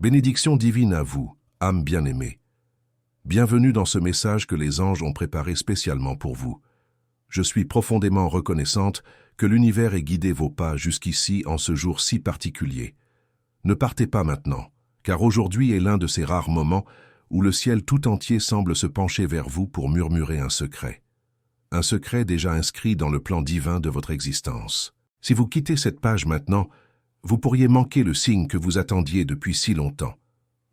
Bénédiction divine à vous, âme bien-aimée. Bienvenue dans ce message que les anges ont préparé spécialement pour vous. Je suis profondément reconnaissante que l'univers ait guidé vos pas jusqu'ici en ce jour si particulier. Ne partez pas maintenant, car aujourd'hui est l'un de ces rares moments où le ciel tout entier semble se pencher vers vous pour murmurer un secret. Un secret déjà inscrit dans le plan divin de votre existence. Si vous quittez cette page maintenant, vous pourriez manquer le signe que vous attendiez depuis si longtemps.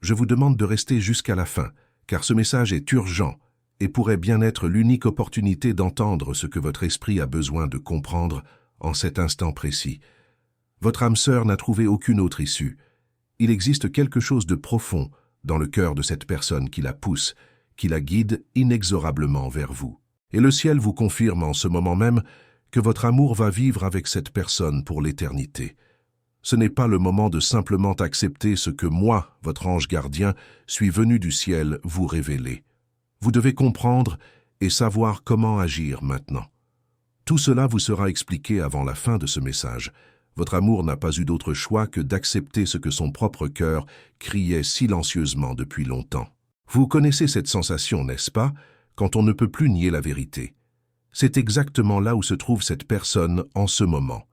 Je vous demande de rester jusqu'à la fin, car ce message est urgent et pourrait bien être l'unique opportunité d'entendre ce que votre esprit a besoin de comprendre en cet instant précis. Votre âme sœur n'a trouvé aucune autre issue. Il existe quelque chose de profond dans le cœur de cette personne qui la pousse, qui la guide inexorablement vers vous. Et le ciel vous confirme en ce moment même que votre amour va vivre avec cette personne pour l'éternité. Ce n'est pas le moment de simplement accepter ce que moi, votre ange gardien, suis venu du ciel vous révéler. Vous devez comprendre et savoir comment agir maintenant. Tout cela vous sera expliqué avant la fin de ce message. Votre amour n'a pas eu d'autre choix que d'accepter ce que son propre cœur criait silencieusement depuis longtemps. Vous connaissez cette sensation, n'est-ce pas, quand on ne peut plus nier la vérité? C'est exactement là où se trouve cette personne en ce moment.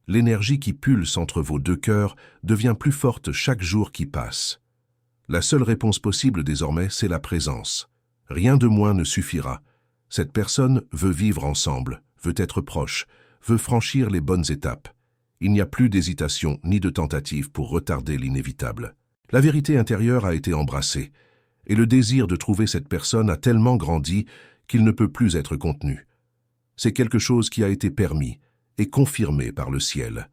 L'énergie qui pulse entre vos deux cœurs devient plus forte chaque jour qui passe. La seule réponse possible désormais, c'est la présence. Rien de moins ne suffira. Cette personne veut vivre ensemble, veut être proche, veut franchir les bonnes étapes. Il n'y a plus d'hésitation ni de tentative pour retarder l'inévitable. La vérité intérieure a été embrassée, et le désir de trouver cette personne a tellement grandi qu'il ne peut plus être contenu. C'est quelque chose qui a été permis et confirmé par le ciel.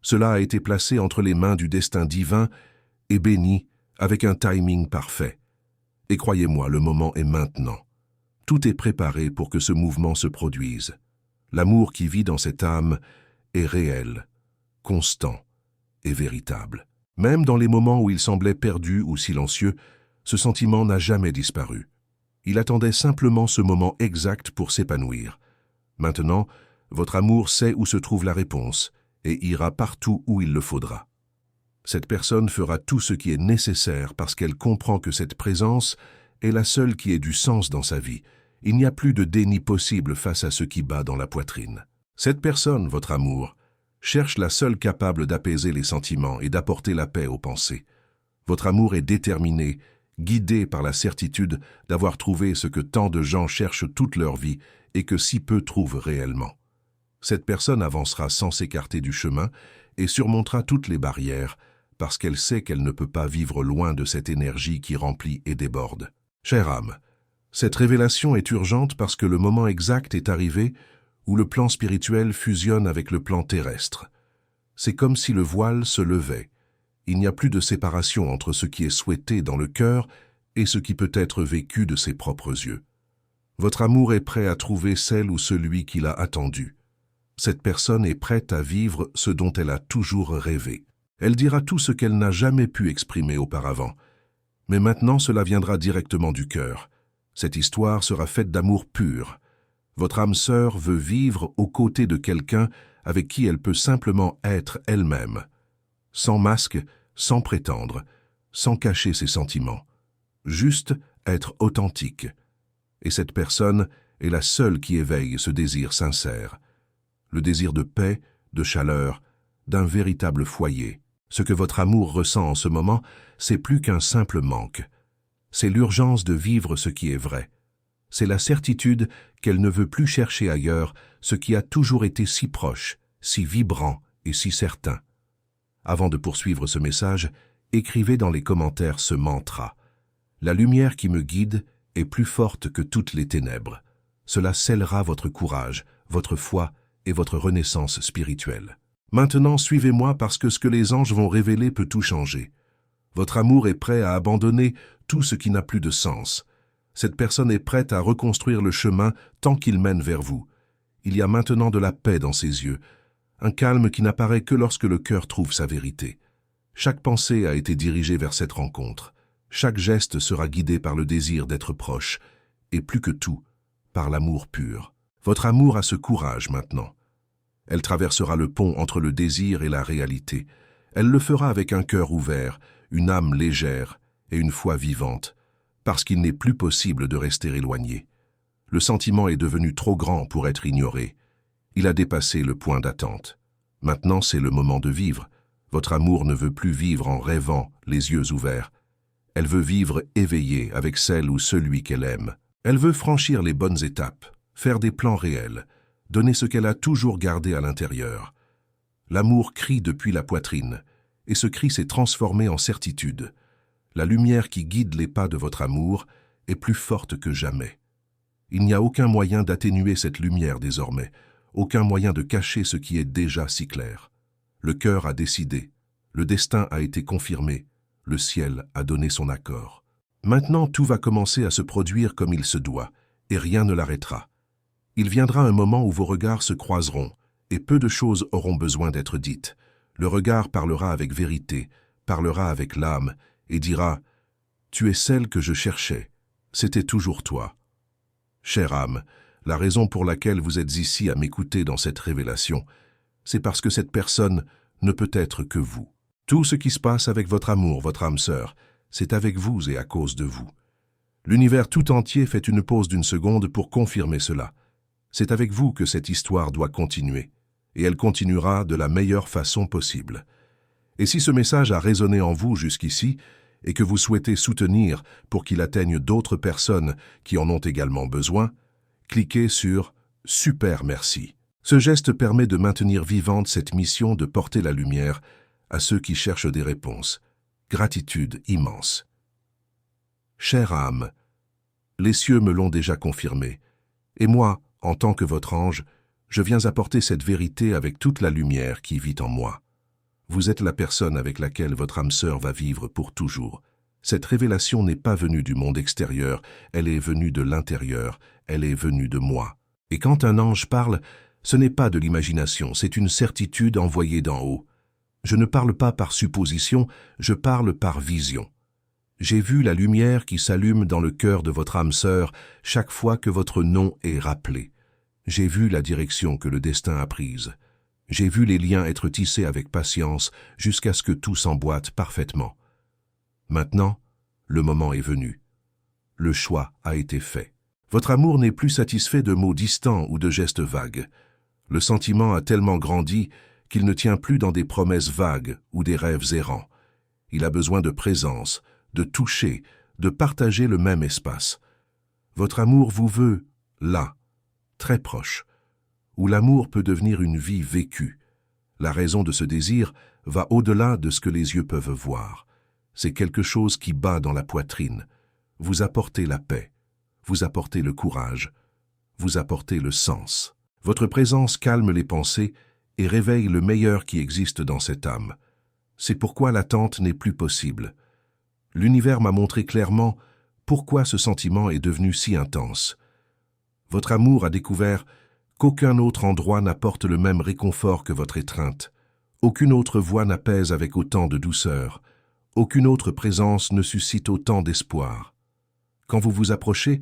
Cela a été placé entre les mains du destin divin et béni avec un timing parfait. Et croyez-moi, le moment est maintenant. Tout est préparé pour que ce mouvement se produise. L'amour qui vit dans cette âme est réel, constant et véritable. Même dans les moments où il semblait perdu ou silencieux, ce sentiment n'a jamais disparu. Il attendait simplement ce moment exact pour s'épanouir. Maintenant, votre amour sait où se trouve la réponse et ira partout où il le faudra. Cette personne fera tout ce qui est nécessaire parce qu'elle comprend que cette présence est la seule qui ait du sens dans sa vie. Il n'y a plus de déni possible face à ce qui bat dans la poitrine. Cette personne, votre amour, cherche la seule capable d'apaiser les sentiments et d'apporter la paix aux pensées. Votre amour est déterminé, guidé par la certitude d'avoir trouvé ce que tant de gens cherchent toute leur vie et que si peu trouvent réellement. Cette personne avancera sans s'écarter du chemin et surmontera toutes les barrières parce qu'elle sait qu'elle ne peut pas vivre loin de cette énergie qui remplit et déborde. Chère âme, cette révélation est urgente parce que le moment exact est arrivé où le plan spirituel fusionne avec le plan terrestre. C'est comme si le voile se levait. Il n'y a plus de séparation entre ce qui est souhaité dans le cœur et ce qui peut être vécu de ses propres yeux. Votre amour est prêt à trouver celle ou celui qui l'a attendu. Cette personne est prête à vivre ce dont elle a toujours rêvé. Elle dira tout ce qu'elle n'a jamais pu exprimer auparavant. Mais maintenant, cela viendra directement du cœur. Cette histoire sera faite d'amour pur. Votre âme sœur veut vivre aux côtés de quelqu'un avec qui elle peut simplement être elle-même, sans masque, sans prétendre, sans cacher ses sentiments. Juste être authentique. Et cette personne est la seule qui éveille ce désir sincère. Le désir de paix, de chaleur, d'un véritable foyer. Ce que votre amour ressent en ce moment, c'est plus qu'un simple manque. C'est l'urgence de vivre ce qui est vrai. C'est la certitude qu'elle ne veut plus chercher ailleurs ce qui a toujours été si proche, si vibrant et si certain. Avant de poursuivre ce message, écrivez dans les commentaires ce mantra. La lumière qui me guide est plus forte que toutes les ténèbres. Cela scellera votre courage, votre foi et votre renaissance spirituelle. Maintenant, suivez-moi parce que ce que les anges vont révéler peut tout changer. Votre amour est prêt à abandonner tout ce qui n'a plus de sens. Cette personne est prête à reconstruire le chemin tant qu'il mène vers vous. Il y a maintenant de la paix dans ses yeux, un calme qui n'apparaît que lorsque le cœur trouve sa vérité. Chaque pensée a été dirigée vers cette rencontre. Chaque geste sera guidé par le désir d'être proche, et plus que tout, par l'amour pur. Votre amour a ce courage maintenant. Elle traversera le pont entre le désir et la réalité. Elle le fera avec un cœur ouvert, une âme légère et une foi vivante, parce qu'il n'est plus possible de rester éloigné. Le sentiment est devenu trop grand pour être ignoré. Il a dépassé le point d'attente. Maintenant, c'est le moment de vivre. Votre amour ne veut plus vivre en rêvant, les yeux ouverts. Elle veut vivre éveillée avec celle ou celui qu'elle aime. Elle veut franchir les bonnes étapes, faire des plans réels, donner ce qu'elle a toujours gardé à l'intérieur. L'amour crie depuis la poitrine, et ce cri s'est transformé en certitude. La lumière qui guide les pas de votre amour est plus forte que jamais. Il n'y a aucun moyen d'atténuer cette lumière désormais, aucun moyen de cacher ce qui est déjà si clair. Le cœur a décidé, le destin a été confirmé, le ciel a donné son accord. Maintenant, tout va commencer à se produire comme il se doit, et rien ne l'arrêtera. Il viendra un moment où vos regards se croiseront, et peu de choses auront besoin d'être dites. Le regard parlera avec vérité, parlera avec l'âme, et dira « Tu es celle que je cherchais, c'était toujours toi ». Chère âme, la raison pour laquelle vous êtes ici à m'écouter dans cette révélation, c'est parce que cette personne ne peut être que vous. Tout ce qui se passe avec votre amour, votre âme sœur, c'est avec vous et à cause de vous. L'univers tout entier fait une pause d'une seconde pour confirmer cela. C'est avec vous que cette histoire doit continuer, et elle continuera de la meilleure façon possible. Et si ce message a résonné en vous jusqu'ici, et que vous souhaitez soutenir pour qu'il atteigne d'autres personnes qui en ont également besoin, cliquez sur « Super merci ». Ce geste permet de maintenir vivante cette mission de porter la lumière à ceux qui cherchent des réponses. Gratitude immense. Chère âme, les cieux me l'ont déjà confirmé, et moi, en tant que votre ange, je viens apporter cette vérité avec toute la lumière qui vit en moi. Vous êtes la personne avec laquelle votre âme sœur va vivre pour toujours. Cette révélation n'est pas venue du monde extérieur, elle est venue de l'intérieur, elle est venue de moi. Et quand un ange parle, ce n'est pas de l'imagination, c'est une certitude envoyée d'en haut. Je ne parle pas par supposition, je parle par vision. J'ai vu la lumière qui s'allume dans le cœur de votre âme sœur chaque fois que votre nom est rappelé. J'ai vu la direction que le destin a prise. J'ai vu les liens être tissés avec patience jusqu'à ce que tout s'emboîte parfaitement. Maintenant, le moment est venu. Le choix a été fait. Votre amour n'est plus satisfait de mots distants ou de gestes vagues. Le sentiment a tellement grandi qu'il ne tient plus dans des promesses vagues ou des rêves errants. Il a besoin de présence, de toucher, de partager le même espace. Votre amour vous veut là, très proche, où l'amour peut devenir une vie vécue. La raison de ce désir va au-delà de ce que les yeux peuvent voir. C'est quelque chose qui bat dans la poitrine. Vous apportez la paix, vous apportez le courage, vous apportez le sens. Votre présence calme les pensées et réveille le meilleur qui existe dans cette âme. C'est pourquoi l'attente n'est plus possible. L'univers m'a montré clairement pourquoi ce sentiment est devenu si intense. Votre amour a découvert qu'aucun autre endroit n'apporte le même réconfort que votre étreinte. Aucune autre voix n'apaise avec autant de douceur. Aucune autre présence ne suscite autant d'espoir. Quand vous vous approchez,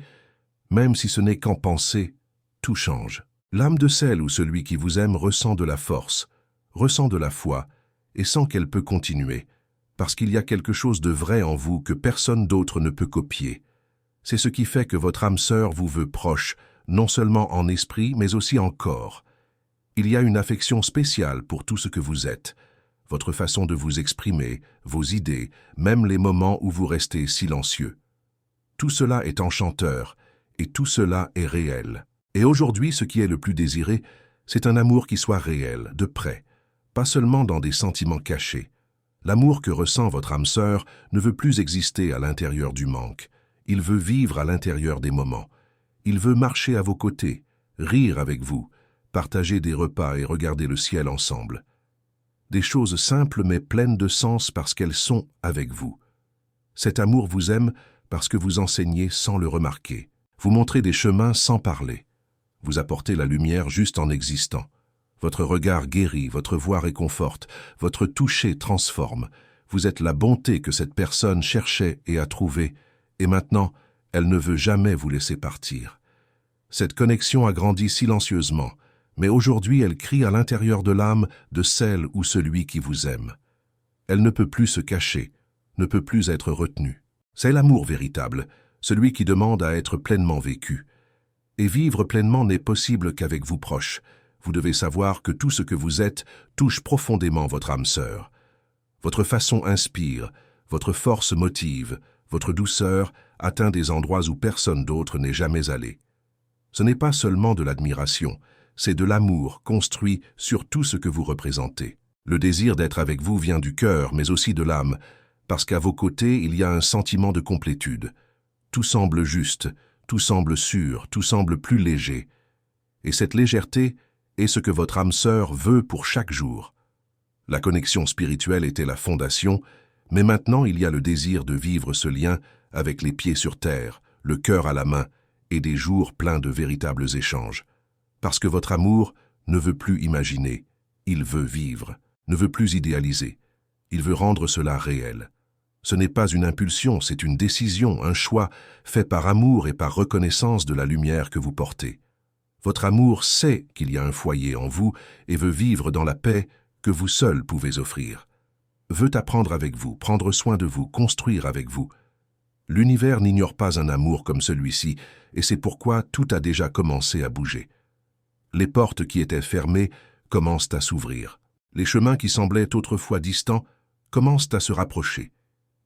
même si ce n'est qu'en pensée, tout change. L'âme de celle ou celui qui vous aime ressent de la force, ressent de la foi, et sent qu'elle peut continuer, parce qu'il y a quelque chose de vrai en vous que personne d'autre ne peut copier. C'est ce qui fait que votre âme sœur vous veut proche, non seulement en esprit, mais aussi en corps. Il y a une affection spéciale pour tout ce que vous êtes, votre façon de vous exprimer, vos idées, même les moments où vous restez silencieux. Tout cela est enchanteur, et tout cela est réel. Et aujourd'hui, ce qui est le plus désiré, c'est un amour qui soit réel, de près, pas seulement dans des sentiments cachés. L'amour que ressent votre âme sœur ne veut plus exister à l'intérieur du manque. Il veut vivre à l'intérieur des moments. Il veut marcher à vos côtés, rire avec vous, partager des repas et regarder le ciel ensemble. Des choses simples mais pleines de sens parce qu'elles sont avec vous. Cet amour vous aime parce que vous enseignez sans le remarquer. Vous montrez des chemins sans parler. Vous apportez la lumière juste en existant. Votre regard guérit, votre voix réconforte, votre toucher transforme. Vous êtes la bonté que cette personne cherchait et a trouvée, et maintenant, elle ne veut jamais vous laisser partir. Cette connexion a grandi silencieusement, mais aujourd'hui elle crie à l'intérieur de l'âme de celle ou celui qui vous aime. Elle ne peut plus se cacher, ne peut plus être retenu. C'est l'amour véritable, celui qui demande à être pleinement vécu. Et vivre pleinement n'est possible qu'avec vous proches. Vous devez savoir que tout ce que vous êtes touche profondément votre âme sœur. Votre façon inspire, votre force motive, votre douceur atteint des endroits où personne d'autre n'est jamais allé. Ce n'est pas seulement de l'admiration, c'est de l'amour construit sur tout ce que vous représentez. Le désir d'être avec vous vient du cœur, mais aussi de l'âme, parce qu'à vos côtés, il y a un sentiment de complétude. Tout semble juste, tout semble sûr, tout semble plus léger. Et cette légèreté est ce que votre âme sœur veut pour chaque jour. La connexion spirituelle était la fondation, mais maintenant il y a le désir de vivre ce lien avec les pieds sur terre, le cœur à la main, et des jours pleins de véritables échanges. Parce que votre amour ne veut plus imaginer, il veut vivre, ne veut plus idéaliser. Il veut rendre cela réel. Ce n'est pas une impulsion, c'est une décision, un choix, fait par amour et par reconnaissance de la lumière que vous portez. Votre amour sait qu'il y a un foyer en vous et veut vivre dans la paix que vous seul pouvez offrir. Veut apprendre avec vous, prendre soin de vous, construire avec vous. L'univers n'ignore pas un amour comme celui-ci, et c'est pourquoi tout a déjà commencé à bouger. Les portes qui étaient fermées commencent à s'ouvrir. Les chemins qui semblaient autrefois distants commencent à se rapprocher,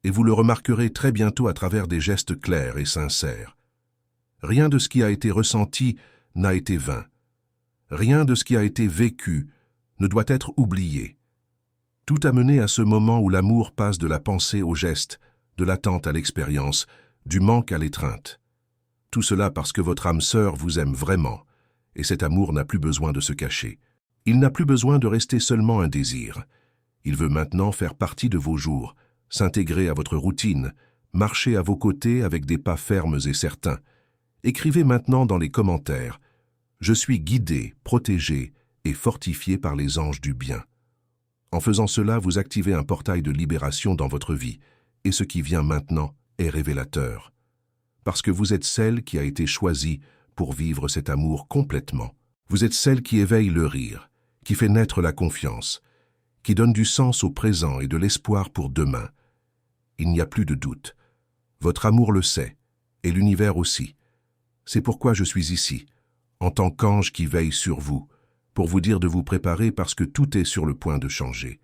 et vous le remarquerez très bientôt à travers des gestes clairs et sincères. Rien de ce qui a été ressenti n'a été vain. Rien de ce qui a été vécu ne doit être oublié. Tout a mené à ce moment où l'amour passe de la pensée au geste, de l'attente à l'expérience, du manque à l'étreinte. Tout cela parce que votre âme sœur vous aime vraiment, et cet amour n'a plus besoin de se cacher. Il n'a plus besoin de rester seulement un désir. Il veut maintenant faire partie de vos jours, s'intégrer à votre routine, marcher à vos côtés avec des pas fermes et certains. Écrivez maintenant dans les commentaires « Je suis guidé, protégé et fortifié par les anges du bien ». En faisant cela, vous activez un portail de libération dans votre vie, et ce qui vient maintenant est révélateur. Parce que vous êtes celle qui a été choisie pour vivre cet amour complètement. Vous êtes celle qui éveille le rire, qui fait naître la confiance, qui donne du sens au présent et de l'espoir pour demain. Il n'y a plus de doute. Votre amour le sait, et l'univers aussi. C'est pourquoi je suis ici, en tant qu'ange qui veille sur vous, pour vous dire de vous préparer parce que tout est sur le point de changer.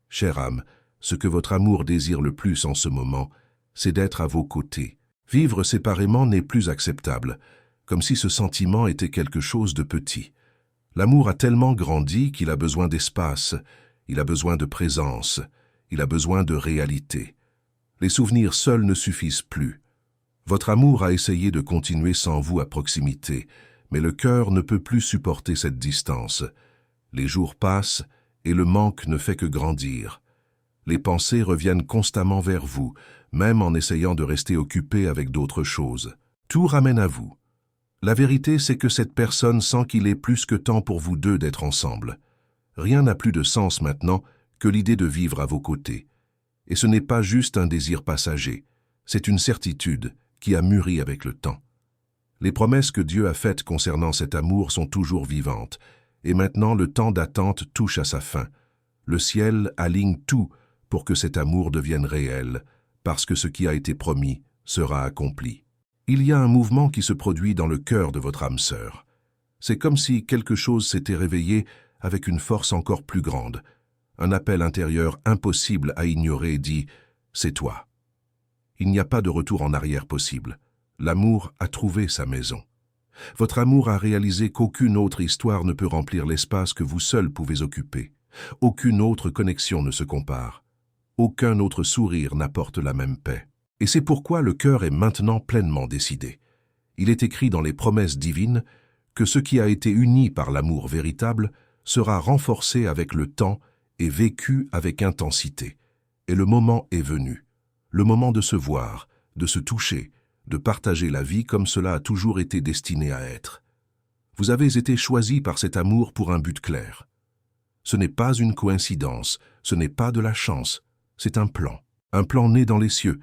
Chère âme, ce que votre amour désire le plus en ce moment, c'est d'être à vos côtés. Vivre séparément n'est plus acceptable, comme si ce sentiment était quelque chose de petit. L'amour a tellement grandi qu'il a besoin d'espace, il a besoin de présence, il a besoin de réalité. Les souvenirs seuls ne suffisent plus. Votre amour a essayé de continuer sans vous à proximité, mais le cœur ne peut plus supporter cette distance. Les jours passent et le manque ne fait que grandir. Les pensées reviennent constamment vers vous, même en essayant de rester occupé avec d'autres choses. Tout ramène à vous. La vérité, c'est que cette personne sent qu'il est plus que temps pour vous deux d'être ensemble. Rien n'a plus de sens maintenant que l'idée de vivre à vos côtés. Et ce n'est pas juste un désir passager, c'est une certitude qui a mûri avec le temps. Les promesses que Dieu a faites concernant cet amour sont toujours vivantes, et maintenant le temps d'attente touche à sa fin. Le ciel aligne tout pour que cet amour devienne réel, parce que ce qui a été promis sera accompli. Il y a un mouvement qui se produit dans le cœur de votre âme sœur. C'est comme si quelque chose s'était réveillé avec une force encore plus grande. Un appel intérieur impossible à ignorer dit « c'est toi ». Il n'y a pas de retour en arrière possible. L'amour a trouvé sa maison. Votre amour a réalisé qu'aucune autre histoire ne peut remplir l'espace que vous seul pouvez occuper. Aucune autre connexion ne se compare. Aucun autre sourire n'apporte la même paix. Et c'est pourquoi le cœur est maintenant pleinement décidé. Il est écrit dans les promesses divines que ce qui a été uni par l'amour véritable sera renforcé avec le temps et vécu avec intensité. Et le moment est venu. Le moment de se voir, de se toucher, de partager la vie comme cela a toujours été destiné à être. Vous avez été choisi par cet amour pour un but clair. Ce n'est pas une coïncidence, ce n'est pas de la chance, c'est un plan né dans les cieux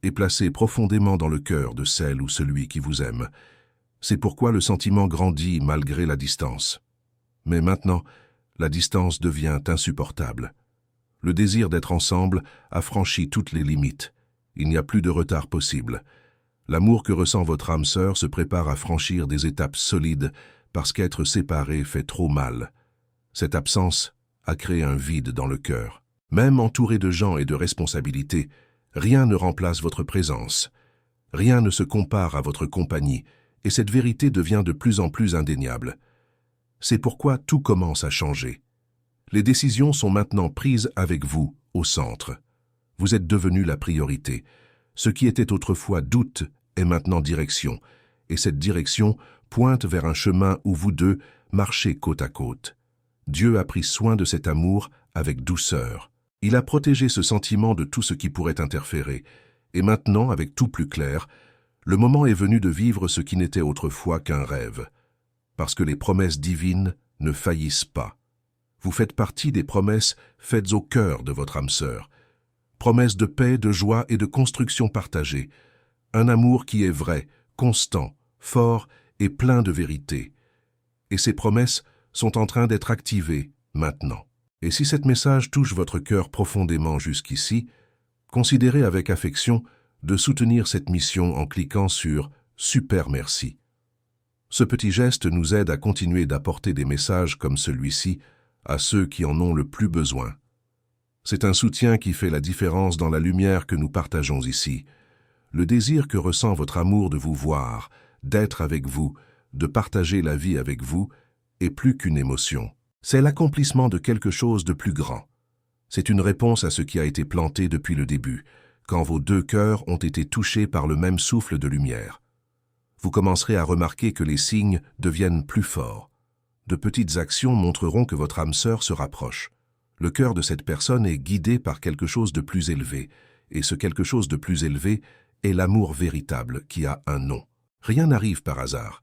et placé profondément dans le cœur de celle ou celui qui vous aime. C'est pourquoi le sentiment grandit malgré la distance. Mais maintenant, la distance devient insupportable. Le désir d'être ensemble a franchi toutes les limites. Il n'y a plus de retard possible. L'amour que ressent votre âme sœur se prépare à franchir des étapes solides parce qu'être séparé fait trop mal. Cette absence a créé un vide dans le cœur. Même entouré de gens et de responsabilités, rien ne remplace votre présence. Rien ne se compare à votre compagnie, et cette vérité devient de plus en plus indéniable. C'est pourquoi tout commence à changer. Les décisions sont maintenant prises avec vous, au centre. Vous êtes devenu la priorité. Ce qui était autrefois doute est maintenant direction, et cette direction pointe vers un chemin où vous deux marchez côte à côte. Dieu a pris soin de cet amour avec douceur. Il a protégé ce sentiment de tout ce qui pourrait interférer, et maintenant, avec tout plus clair, le moment est venu de vivre ce qui n'était autrefois qu'un rêve, parce que les promesses divines ne faillissent pas. Vous faites partie des promesses faites au cœur de votre âme sœur. Promesses de paix, de joie et de construction partagée. Un amour qui est vrai, constant, fort et plein de vérité. Et ces promesses sont en train d'être activées maintenant. Et si cet message touche votre cœur profondément jusqu'ici, considérez avec affection de soutenir cette mission en cliquant sur « Super merci ». Ce petit geste nous aide à continuer d'apporter des messages comme celui-ci à ceux qui en ont le plus besoin. C'est un soutien qui fait la différence dans la lumière que nous partageons ici. Le désir que ressent votre amour de vous voir, d'être avec vous, de partager la vie avec vous, est plus qu'une émotion. C'est l'accomplissement de quelque chose de plus grand. C'est une réponse à ce qui a été planté depuis le début, quand vos deux cœurs ont été touchés par le même souffle de lumière. Vous commencerez à remarquer que les signes deviennent plus forts. De petites actions montreront que votre âme sœur se rapproche. Le cœur de cette personne est guidé par quelque chose de plus élevé, et ce quelque chose de plus élevé est l'amour véritable qui a un nom. Rien n'arrive par hasard,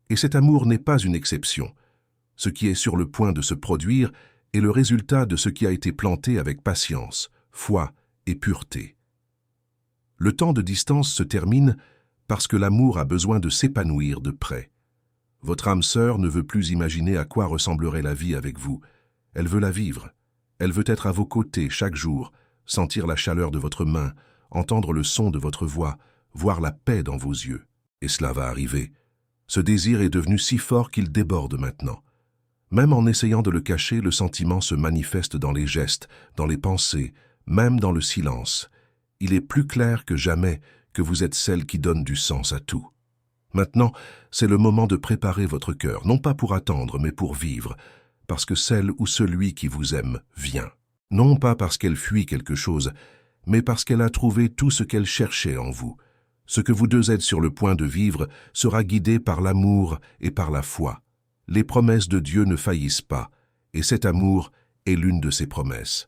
et cet amour n'est pas une exception. Ce qui est sur le point de se produire est le résultat de ce qui a été planté avec patience, foi et pureté. Le temps de distance se termine parce que l'amour a besoin de s'épanouir de près. Votre âme sœur ne veut plus imaginer à quoi ressemblerait la vie avec vous. Elle veut la vivre. Elle veut être à vos côtés chaque jour, sentir la chaleur de votre main, entendre le son de votre voix, voir la paix dans vos yeux. Et cela va arriver. Ce désir est devenu si fort qu'il déborde maintenant. Même en essayant de le cacher, le sentiment se manifeste dans les gestes, dans les pensées, même dans le silence. Il est plus clair que jamais que vous êtes celle qui donne du sens à tout. Maintenant, c'est le moment de préparer votre cœur, non pas pour attendre, mais pour vivre, parce que celle ou celui qui vous aime vient. Non pas parce qu'elle fuit quelque chose, mais parce qu'elle a trouvé tout ce qu'elle cherchait en vous. Ce que vous deux êtes sur le point de vivre sera guidé par l'amour et par la foi. Les promesses de Dieu ne faillissent pas, et cet amour est l'une de ces promesses.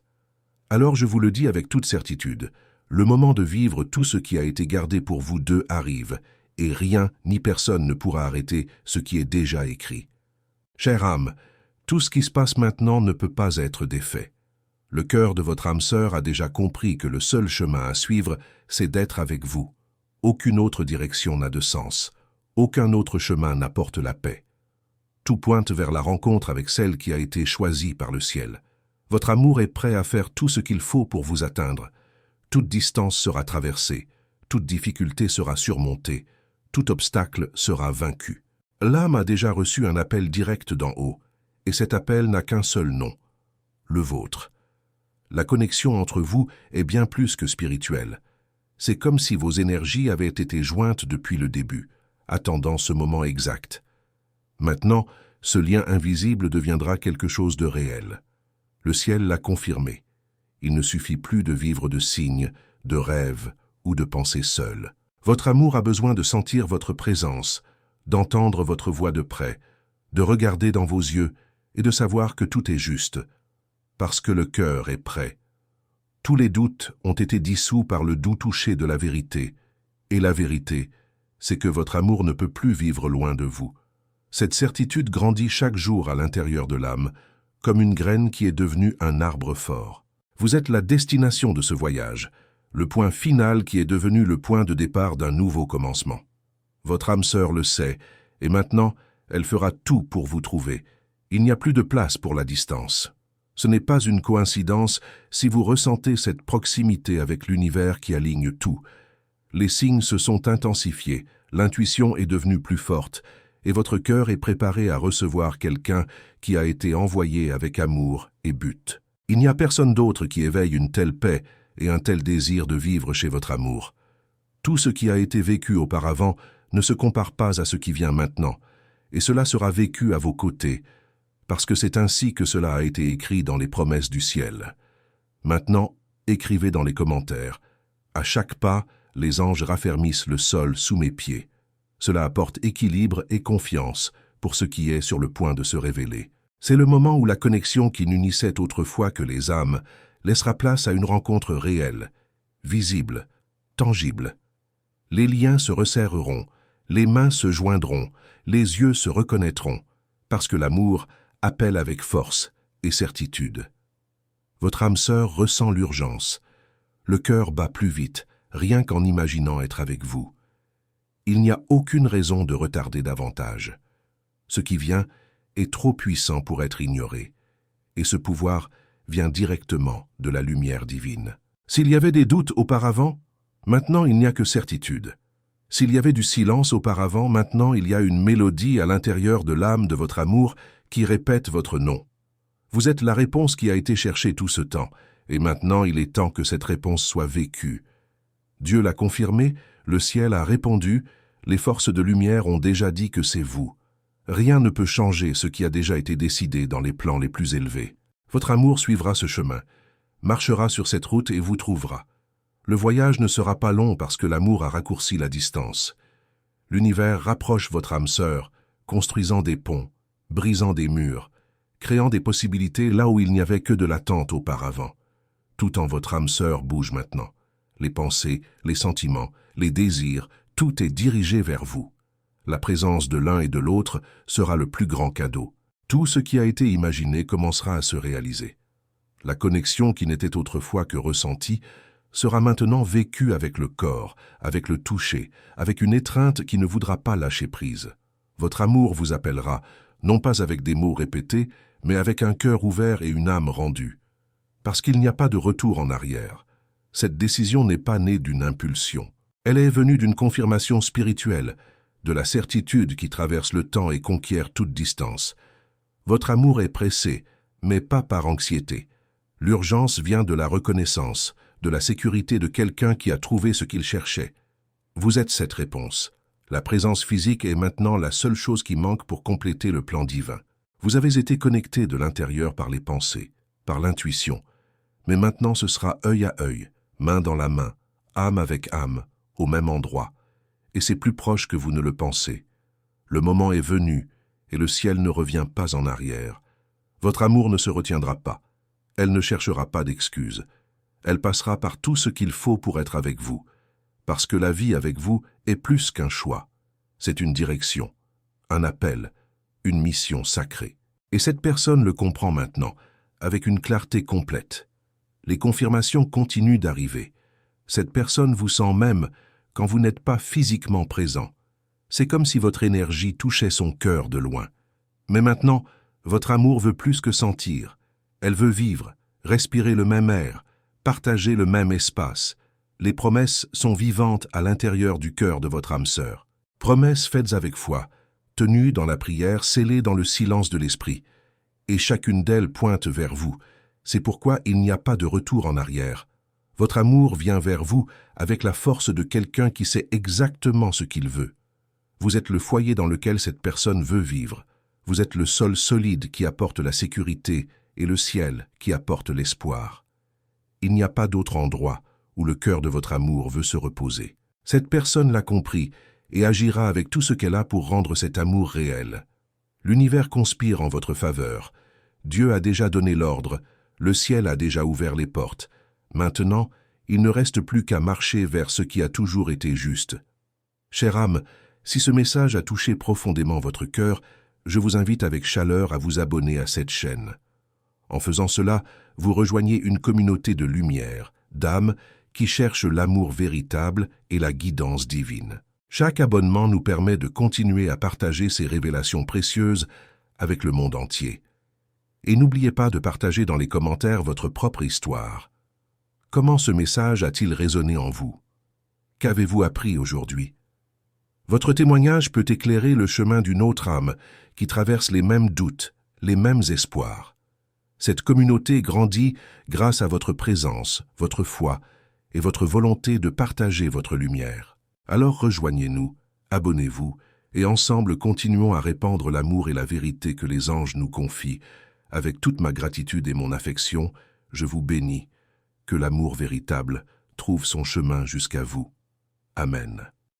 Alors je vous le dis avec toute certitude, le moment de vivre tout ce qui a été gardé pour vous deux arrive, et rien ni personne ne pourra arrêter ce qui est déjà écrit. Chère âme, tout ce qui se passe maintenant ne peut pas être défait. Le cœur de votre âme sœur a déjà compris que le seul chemin à suivre, c'est d'être avec vous. Aucune autre direction n'a de sens. Aucun autre chemin n'apporte la paix. Tout pointe vers la rencontre avec celle qui a été choisie par le ciel. Votre amour est prêt à faire tout ce qu'il faut pour vous atteindre. Toute distance sera traversée, toute difficulté sera surmontée, tout obstacle sera vaincu. L'âme a déjà reçu un appel direct d'en haut, et cet appel n'a qu'un seul nom, le vôtre. La connexion entre vous est bien plus que spirituelle. C'est comme si vos énergies avaient été jointes depuis le début, attendant ce moment exact. Maintenant, ce lien invisible deviendra quelque chose de réel. Le ciel l'a confirmé. Il ne suffit plus de vivre de signes, de rêves ou de pensées seules. Votre amour a besoin de sentir votre présence, d'entendre votre voix de près, de regarder dans vos yeux et de savoir que tout est juste, parce que le cœur est prêt. Tous les doutes ont été dissous par le doux toucher de la vérité, et la vérité, c'est que votre amour ne peut plus vivre loin de vous. Cette certitude grandit chaque jour à l'intérieur de l'âme, comme une graine qui est devenue un arbre fort. Vous êtes la destination de ce voyage, le point final qui est devenu le point de départ d'un nouveau commencement. Votre âme sœur le sait, et maintenant, elle fera tout pour vous trouver. Il n'y a plus de place pour la distance. Ce n'est pas une coïncidence si vous ressentez cette proximité avec l'univers qui aligne tout. Les signes se sont intensifiés, l'intuition est devenue plus forte, et votre cœur est préparé à recevoir quelqu'un qui a été envoyé avec amour et but. Il n'y a personne d'autre qui éveille une telle paix et un tel désir de vivre chez votre amour. Tout ce qui a été vécu auparavant ne se compare pas à ce qui vient maintenant, et cela sera vécu à vos côtés, parce que c'est ainsi que cela a été écrit dans les promesses du ciel. Maintenant, écrivez dans les commentaires. À chaque pas, les anges raffermissent le sol sous mes pieds. Cela apporte équilibre et confiance pour ce qui est sur le point de se révéler. C'est le moment où la connexion qui n'unissait autrefois que les âmes laissera place à une rencontre réelle, visible, tangible. Les liens se resserreront, les mains se joindront, les yeux se reconnaîtront, parce que l'amour appelle avec force et certitude. Votre âme sœur ressent l'urgence. Le cœur bat plus vite, rien qu'en imaginant être avec vous. Il n'y a aucune raison de retarder davantage. Ce qui vient est trop puissant pour être ignoré, et ce pouvoir vient directement de la lumière divine. S'il y avait des doutes auparavant, maintenant il n'y a que certitude. S'il y avait du silence auparavant, maintenant il y a une mélodie à l'intérieur de l'âme de votre amour qui répète votre nom. Vous êtes la réponse qui a été cherchée tout ce temps, et maintenant il est temps que cette réponse soit vécue. Dieu l'a confirmé, le ciel a répondu, les forces de lumière ont déjà dit que c'est vous. Rien ne peut changer ce qui a déjà été décidé dans les plans les plus élevés. Votre amour suivra ce chemin, marchera sur cette route et vous trouvera. Le voyage ne sera pas long parce que l'amour a raccourci la distance. L'univers rapproche votre âme sœur, construisant des ponts, brisant des murs, créant des possibilités là où il n'y avait que de l'attente auparavant. Tout en votre âme sœur bouge maintenant. Les pensées, les sentiments, les désirs, tout est dirigé vers vous. La présence de l'un et de l'autre sera le plus grand cadeau. Tout ce qui a été imaginé commencera à se réaliser. La connexion qui n'était autrefois que ressentie sera maintenant vécue avec le corps, avec le toucher, avec une étreinte qui ne voudra pas lâcher prise. Votre amour vous appellera, non pas avec des mots répétés, mais avec un cœur ouvert et une âme rendue. Parce qu'il n'y a pas de retour en arrière. Cette décision n'est pas née d'une impulsion. Elle est venue d'une confirmation spirituelle, de la certitude qui traverse le temps et conquiert toute distance. Votre amour est pressé, mais pas par anxiété. L'urgence vient de la reconnaissance, de la sécurité de quelqu'un qui a trouvé ce qu'il cherchait. Vous êtes cette réponse. La présence physique est maintenant la seule chose qui manque pour compléter le plan divin. Vous avez été connecté de l'intérieur par les pensées, par l'intuition. Mais maintenant ce sera œil à œil, main dans la main, âme avec âme, au même endroit. Et c'est plus proche que vous ne le pensez. Le moment est venu, et le ciel ne revient pas en arrière. Votre amour ne se retiendra pas. Elle ne cherchera pas d'excuses. Elle passera par tout ce qu'il faut pour être avec vous. Parce que la vie avec vous est plus qu'un choix. C'est une direction, un appel, une mission sacrée. Et cette personne le comprend maintenant, avec une clarté complète. Les confirmations continuent d'arriver. Cette personne vous sent même quand vous n'êtes pas physiquement présent. C'est comme si votre énergie touchait son cœur de loin. Mais maintenant, votre amour veut plus que sentir. Elle veut vivre, respirer le même air, partager le même espace. Les promesses sont vivantes à l'intérieur du cœur de votre âme sœur. Promesses faites avec foi, tenues dans la prière, scellées dans le silence de l'esprit. Et chacune d'elles pointe vers vous. C'est pourquoi il n'y a pas de retour en arrière. Votre amour vient vers vous avec la force de quelqu'un qui sait exactement ce qu'il veut. Vous êtes le foyer dans lequel cette personne veut vivre. Vous êtes le sol solide qui apporte la sécurité et le ciel qui apporte l'espoir. Il n'y a pas d'autre endroit où le cœur de votre amour veut se reposer. Cette personne l'a compris et agira avec tout ce qu'elle a pour rendre cet amour réel. L'univers conspire en votre faveur. Dieu a déjà donné l'ordre, le ciel a déjà ouvert les portes. Maintenant, il ne reste plus qu'à marcher vers ce qui a toujours été juste. Chère âme, si ce message a touché profondément votre cœur, je vous invite avec chaleur à vous abonner à cette chaîne. En faisant cela, vous rejoignez une communauté de lumière, d'âmes qui cherchent l'amour véritable et la guidance divine. Chaque abonnement nous permet de continuer à partager ces révélations précieuses avec le monde entier. Et n'oubliez pas de partager dans les commentaires votre propre histoire. Comment ce message a-t-il résonné en vous? Qu'avez-vous appris aujourd'hui? Votre témoignage peut éclairer le chemin d'une autre âme qui traverse les mêmes doutes, les mêmes espoirs. Cette communauté grandit grâce à votre présence, votre foi et votre volonté de partager votre lumière. Alors rejoignez-nous, abonnez-vous et ensemble continuons à répandre l'amour et la vérité que les anges nous confient. Avec toute ma gratitude et mon affection, je vous bénis. Que l'amour véritable trouve son chemin jusqu'à vous. Amen.